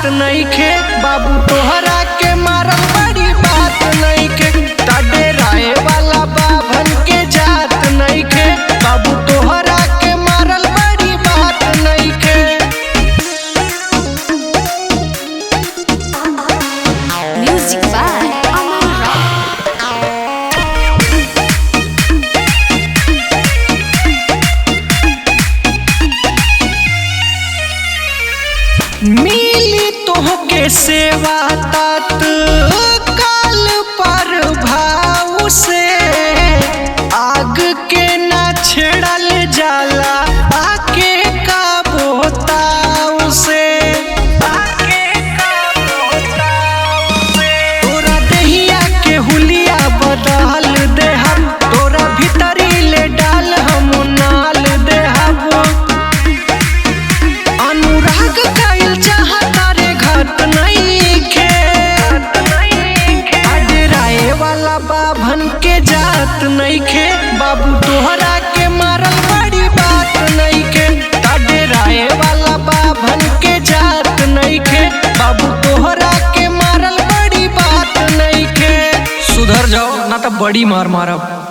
जात नइखे बाबू तोहरा के मारल बड़ी बात नइखे। डराए वाला बाभन के जात नइखे बाबू तोहरा के मारल बड़ी बात नइखे। Music by Aman Rock. मिली तोहके सेवा तात काल पर भाव से आग के ना छेड़ल जाला आके का बोताव से। तोरा दहिया के हुलिया बदल देहब तोरा भीतरी ले डाल हम नाल देहब। अनुराग कइल चाहता रे घट नइखे डराए वाला बाभन के जात नइखे बाबू तोहरा के मारल बड़ी बात नइखे। डराए वाला बाभन के जात नइखे बाबू तोहरा के मारल बड़ी बात नइखे। सुधर जाओ ना तो बड़ी मार मारब।